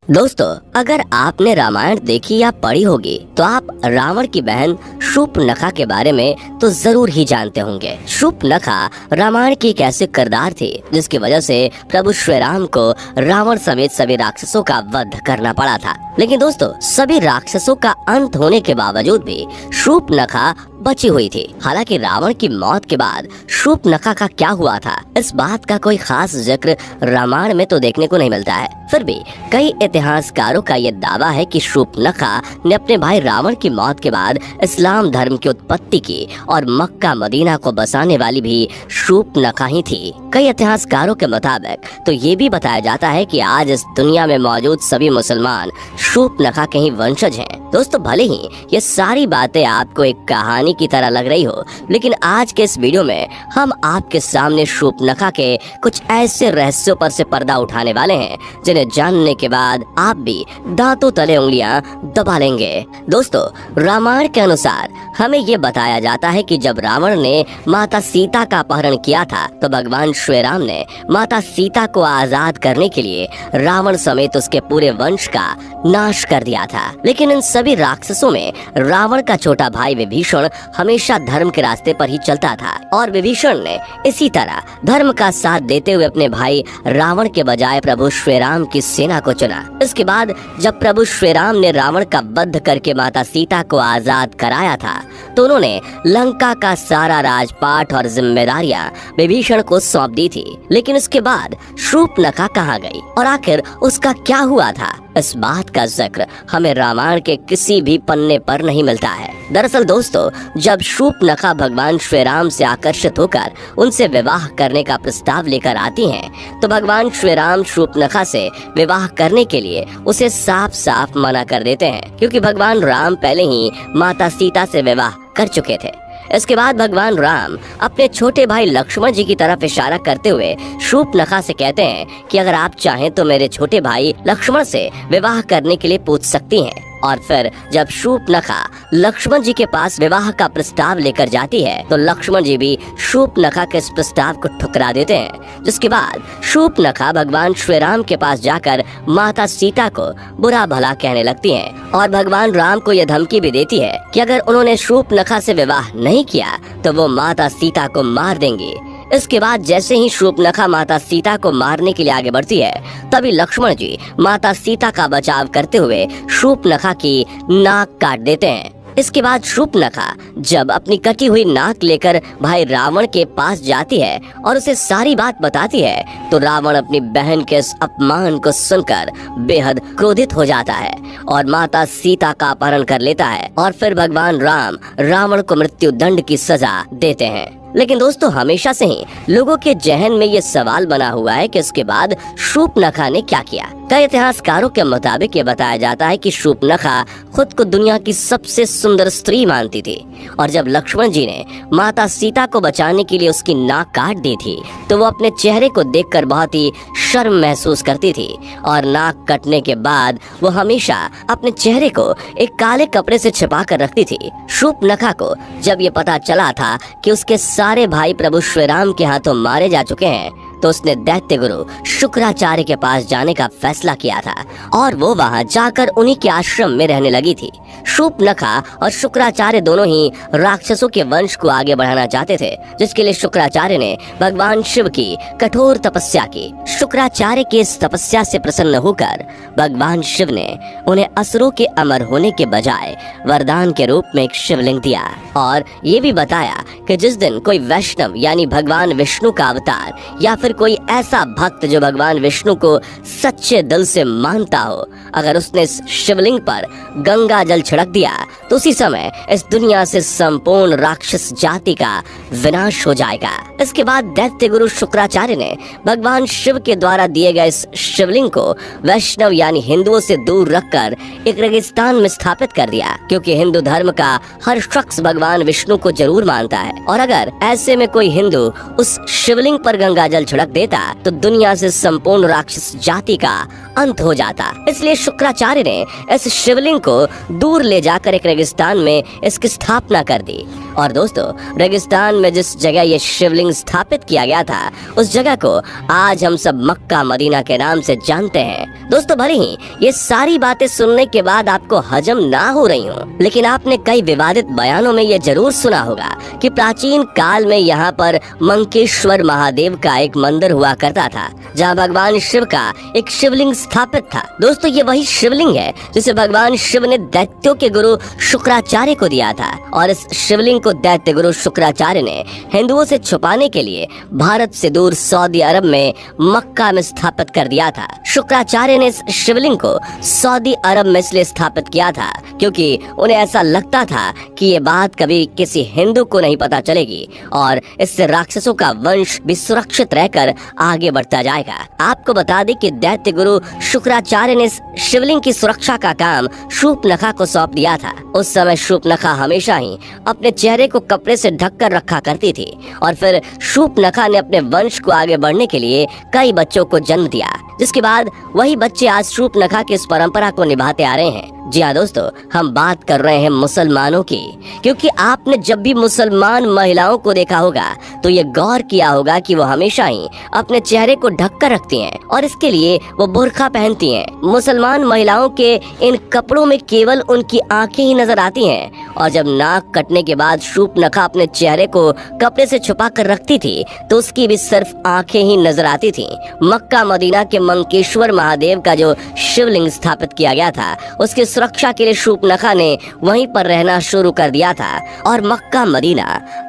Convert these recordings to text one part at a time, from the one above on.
दोस्तों, अगर आपने रामायण देखी या पढ़ी होगी तो आप रावण की बहन शूर्पणखा के बारे में तो जरूर ही जानते होंगे। शूर्पणखा रामायण की एक ऐसी किरदार थी जिसकी वजह से प्रभु श्री राम को रावण समेत सभी राक्षसों का वध करना पड़ा था। लेकिन दोस्तों, सभी राक्षसों का अंत होने के बावजूद भी शूर्पणखा बची हुई थी। हालांकि रावण की मौत के बाद शूर्पणखा का क्या हुआ था, इस बात का कोई खास जिक्र रामायण में तो देखने को नहीं मिलता है। फिर भी कई इतिहासकारों का ये दावा है कि शूर्पणखा ने अपने भाई रावण की मौत के बाद इस्लाम धर्म की उत्पत्ति की और मक्का मदीना को बसाने वाली भी शूर्पणखा ही थी। कई इतिहासकारों के मुताबिक तो ये भी बताया जाता है कि आज इस दुनिया में मौजूद सभी मुसलमान शूर्पणखा के ही वंशज हैं। दोस्तों, भले ही ये सारी बातें आपको एक कहानी की तरह लग रही हो, लेकिन आज के इस वीडियो में हम आपके सामने शूर्पणखा के कुछ ऐसे रहस्यों पर से पर्दा उठाने वाले हैं जिन्हें जानने के बाद आप भी दांतों तले उंगलियां दबा लेंगे। दोस्तों, रामायण के अनुसार हमें ये बताया जाता है कि जब रावण ने माता सीता का अपहरण किया था तो भगवान श्री राम ने माता सीता को आजाद करने के लिए रावण समेत उसके पूरे वंश का नाश कर दिया था। लेकिन इन सभी राक्षसों में रावण का छोटा भाई विभीषण हमेशा धर्म के रास्ते पर ही चलता था और विभीषण ने इसी तरह धर्म का साथ देते हुए अपने भाई रावण के बजाय प्रभु श्री राम की सेना को चुना। इसके बाद जब प्रभु श्री राम ने रावण का वध करके माता सीता को आजाद कराया था तो उन्होंने लंका का सारा राजपाट और जिम्मेदारियां विभीषण को सौंप दी थी। लेकिन उसके बाद शूर्पणखा कहाँ गई और आखिर उसका क्या हुआ था, इस बात का जिक्र हमें रामायण के किसी भी पन्ने पर नहीं मिलता है। दरअसल दोस्तों, जब शूर्पणखा भगवान श्री राम से आकर्षित होकर उनसे विवाह करने का प्रस्ताव लेकर आती हैं, तो भगवान श्री राम शूर्पणखा से विवाह करने के लिए उसे साफ साफ मना कर देते हैं, क्योंकि भगवान राम पहले ही माता सीता से विवाह कर चुके थे। इसके बाद भगवान राम अपने छोटे भाई लक्ष्मण जी की तरफ इशारा करते हुए शूर्पणखा से कहते हैं कि अगर आप चाहें तो मेरे छोटे भाई लक्ष्मण से विवाह करने के लिए पूछ सकती हैं। और फिर जब शूर्पणखा लक्ष्मण जी के पास विवाह का प्रस्ताव लेकर जाती है तो लक्ष्मण जी भी शूर्पणखा के इस प्रस्ताव को ठुकरा देते हैं। जिसके बाद शूर्पणखा भगवान श्री राम के पास जाकर माता सीता को बुरा भला कहने लगती हैं और भगवान राम को यह धमकी भी देती है कि अगर उन्होंने शूर्पणखा से विवाह नहीं किया तो वो माता सीता को मार देंगी। इसके बाद जैसे ही शूर्पणखा माता सीता को मारने के लिए आगे बढ़ती है, तभी लक्ष्मण जी माता सीता का बचाव करते हुए शूर्पणखा की नाक काट देते हैं। इसके बाद शूर्पणखा जब अपनी कटी हुई नाक लेकर भाई रावण के पास जाती है और उसे सारी बात बताती है तो रावण अपनी बहन के इस अपमान को सुनकर बेहद क्रोधित हो जाता है और माता सीता का अपहरण कर लेता है और फिर भगवान राम रावण को मृत्यु दंड की सजा देते हैं। लेकिन दोस्तों, हमेशा से ही लोगों के जहन में ये सवाल बना हुआ है कि इसके बाद शूर्पणखा ने क्या किया। कई इतिहासकारों के मुताबिक ये बताया जाता है कि शूर्पणखा खुद को दुनिया की सबसे सुंदर स्त्री मानती थी और जब लक्ष्मण जी ने माता सीता को बचाने के लिए उसकी नाक काट दी थी तो वो अपने चेहरे को देखकर बहुत ही शर्म महसूस करती थी और नाक कटने के बाद वो हमेशा अपने चेहरे को एक काले कपड़े से छिपा कर रखती थी। शूर्पणखा को जब ये पता चला था कि उसके सारे भाई प्रभु श्री राम के हाथों मारे जा चुके हैं तो उसने दैत्य गुरु शुक्राचार्य के पास जाने का फैसला किया था और वो वहाँ जाकर उन्हीं के आश्रम में रहने लगी थी। शूर्पणखा और शुक्राचार्य दोनों ही राक्षसों के वंश को आगे बढ़ाना चाहते थे, जिसके लिए शुक्राचार्य ने भगवान शिव की कठोर तपस्या की। शुक्राचार्य की इस तपस्या से प्रसन्न होकर भगवान शिव ने उन्हें असुरों के अमर होने के बजाय वरदान के रूप में एक शिवलिंग दिया और ये भी बताया कि जिस दिन कोई वैष्णव यानी भगवान विष्णु का अवतार या फिर कोई ऐसा भक्त जो भगवान विष्णु को सच्चे दिल से मानता हो, अगर उसने इस शिवलिंग पर गंगा जल छिड़क दिया तो उसी समय इस दुनिया से संपूर्ण राक्षस जाति का विनाश हो जाएगा। इसके बाद दैत्य गुरु शुक्राचार्य ने भगवान शिव के द्वारा दिए गए इस शिवलिंग को वैष्णव यानी हिंदुओं से दूर रखकर एक रेगिस्तान में स्थापित कर दिया, क्योंकि हिंदू धर्म का हर शख्स भगवान विष्णु को जरूर मानता है और अगर ऐसे में कोई हिंदू उस शिवलिंग पर गंगा जल छिड़क देता तो दुनिया से संपूर्ण राक्षस जाति का अंत हो जाता। इसलिए शुक्राचार्य ने इस शिवलिंग को दूर ले जाकर एक रेगिस्तान में इसकी स्थापना कर दी और दोस्तों रेगिस्तान में जिस जगह ये शिवलिंग स्थापित किया गया था उस जगह को आज हम सब मक्का मदीना के नाम से जानते हैं। दोस्तों भले ही ये सारी बातें सुनने के बाद आपको हजम ना हो रही हो, लेकिन आपने कई विवादित बयानों में ये जरूर सुना होगा कि प्राचीन काल में यहाँ पर मंकेश्वर महादेव का एक मंदिर हुआ करता था जहाँ भगवान शिव का एक शिवलिंग स्थापित था। दोस्तों ये वही शिवलिंग है जिसे भगवान शिव ने दैत्यों के गुरु शुक्राचार्य को दिया था और इस शिवलिंग को दैत्य गुरु शुक्राचार्य ने हिंदुओं से छुपाने के लिए भारत से दूर सऊदी अरब में मक्का में स्थापित कर दिया था। शुक्राचार्य ने इस शिवलिंग को सऊदी अरब में इसलिए स्थापित किया था क्योंकि उन्हें ऐसा लगता था कि ये बात कभी किसी हिंदू को नहीं पता चलेगी और इससे राक्षसों का वंश भी सुरक्षित रहकर आगे बढ़ता जाएगा। आपको बता दें कि दैत्य गुरु शुक्राचार्य ने इस शिवलिंग की सुरक्षा का काम शूर्पणखा को सौंप दिया था। उस समय शूर्पणखा हमेशा ही अपने चेहरे को कपड़े से ढककर रखा करती थी और फिर शूर्पणखा ने अपने वंश को आगे बढ़ने के लिए कई बच्चों को जन्म दिया, जिसके बाद वही बच्चे आज शूर्पणखा की इस परंपरा को निभाते आ रहे हैं। जी हाँ दोस्तों, हम बात कर रहे हैं मुसलमानों की, क्योंकि आपने जब भी मुसलमान महिलाओं को देखा होगा तो ये गौर किया होगा कि वो हमेशा ही अपने चेहरे को ढककर रखती हैं और इसके लिए वो बुर्का पहनती हैं। मुसलमान महिलाओं के इन कपड़ों में केवल उनकी आंखें ही नजर आती हैं और जब नाक कटने के बाद शूर्पणखा अपने चेहरे को कपड़े से छुपा कर रखती थी तो उसकी भी सिर्फ आंखें ही नजर आती थी। मक्का मदीना के मंकेश्वर महादेव का जो शिवलिंग स्थापित किया गया था उसके सुरक्षा के लिए शूर्पणखा ने वहीं पर रहना शुरू कर दिया था और मक्का मदीना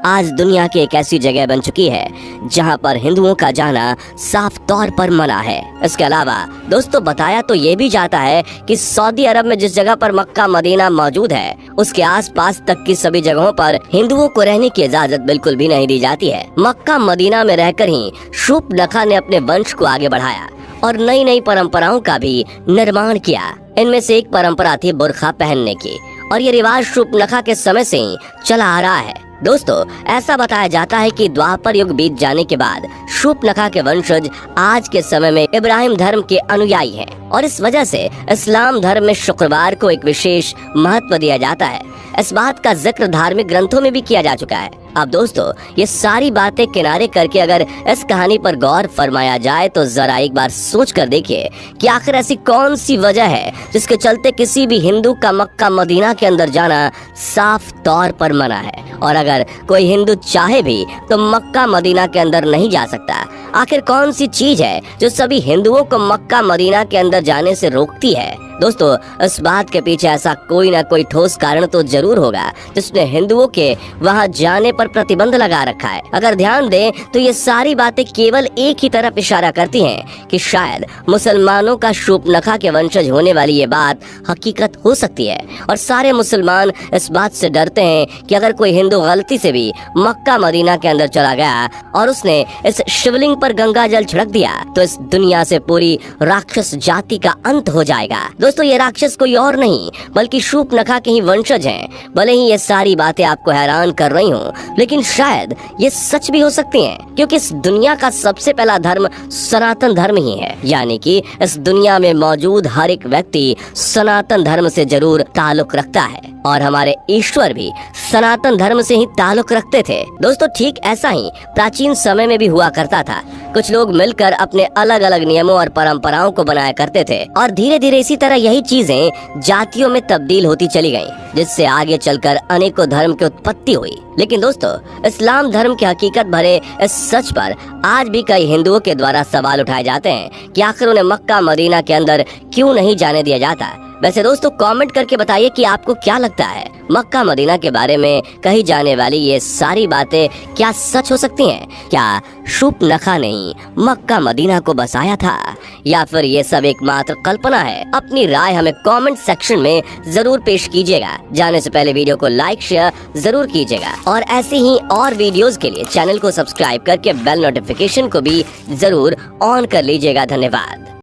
आज दुनिया की एक ऐसी जगह बन चुकी है जहां पर हिंदुओं का जाना साफ तौर पर मना है। इसके अलावा दोस्तों बताया तो ये भी जाता है कि सऊदी अरब में जिस जगह पर मक्का मदीना मौजूद है उसके आसपास तक की सभी जगहों पर हिंदुओं को रहने की इजाजत बिल्कुल भी नहीं दी जाती है। मक्का मदीना में रहकर ही शूर्पणखा ने अपने वंश को आगे बढ़ाया और नई नई परंपराओं का भी निर्माण किया। इनमें से एक परंपरा थी बुर्का पहनने की और ये रिवाज शूर्पणखा के समय से ही चला आ रहा है। दोस्तों ऐसा बताया जाता है कि द्वापर युग बीत जाने के बाद शूर्पणखा के वंशज आज के समय में इब्राहिम धर्म के अनुयायी हैं और इस वजह से इस्लाम धर्म में शुक्रवार को एक विशेष महत्व दिया जाता है। इस बात का जिक्र धार्मिक ग्रंथों में भी किया जा चुका है। अब दोस्तों ये सारी बातें किनारे करके अगर इस कहानी पर गौर फरमाया जाए तो जरा एक बार सोच कर देखिए कि आखिर ऐसी कौन सी वजह है जिसके चलते किसी भी हिंदू का मक्का मदीना के अंदर जाना साफ तौर पर मना है और अगर कोई हिंदू चाहे भी तो मक्का मदीना के अंदर नहीं जा सकता। आखिर कौन सी चीज है जो सभी हिंदुओं को मक्का मदीना के अंदर जाने से रोकती है? दोस्तों इस बात के पीछे ऐसा कोई ना कोई ठोस कारण तो जरूर होगा जिसने हिंदुओं के वहां जाने पर प्रतिबंध लगा रखा है। अगर ध्यान दें तो ये सारी बातें केवल एक ही तरफ इशारा करती हैं कि शायद मुसलमानों का शूर्पणखा के वंशज होने वाली ये बात हकीकत हो सकती है और सारे मुसलमान इस बात से डरते हैं कि अगर कोई हिंदू गलती से भी मक्का मदीना के अंदर चला गया और उसने इस शिवलिंग पर गंगा जल छिड़क दिया तो इस दुनिया से पूरी राक्षस जाति का अंत हो जाएगा। दोस्तों ये राक्षस कोई और नहीं बल्कि शूर्पणखा के ही वंशज हैं। भले ही ये सारी बातें आपको हैरान कर रही हों लेकिन शायद ये सच भी हो सकती हैं क्योंकि इस दुनिया का सबसे पहला धर्म सनातन धर्म ही है, यानी कि इस दुनिया में मौजूद हर एक व्यक्ति सनातन धर्म से जरूर ताल्लुक रखता है और हमारे ईश्वर भी सनातन धर्म से ही ताल्लुक रखते थे। दोस्तों ठीक ऐसा ही प्राचीन समय में भी हुआ करता था। कुछ लोग मिलकर अपने अलग अलग नियमों और परंपराओं को बनाया करते थे और धीरे धीरे इसी तरह यही चीजें जातियों में तब्दील होती चली गईं, जिससे आगे चलकर अनेकों धर्म की उत्पत्ति हुई। लेकिन दोस्तों इस्लाम धर्म की हकीकत भरे इस सच पर आज भी कई हिंदुओं के द्वारा सवाल उठाए जाते हैं कि आखिर उन्हें मक्का मदीना के अंदर क्यों नहीं जाने दिया जाता। वैसे दोस्तों कमेंट करके बताइए कि आपको क्या लगता है मक्का मदीना के बारे में कही जाने वाली ये सारी बातें क्या सच हो सकती हैं? क्या शूर्पणखा ने ही मक्का मदीना को बसाया था या फिर ये सब एक मात्र कल्पना है? अपनी राय हमें कमेंट सेक्शन में जरूर पेश कीजिएगा। जाने से पहले वीडियो को लाइक शेयर जरूर कीजिएगा और ऐसे ही और वीडियोस के लिए चैनल को सब्सक्राइब करके बेल नोटिफिकेशन को भी जरूर ऑन कर लीजिएगा। धन्यवाद।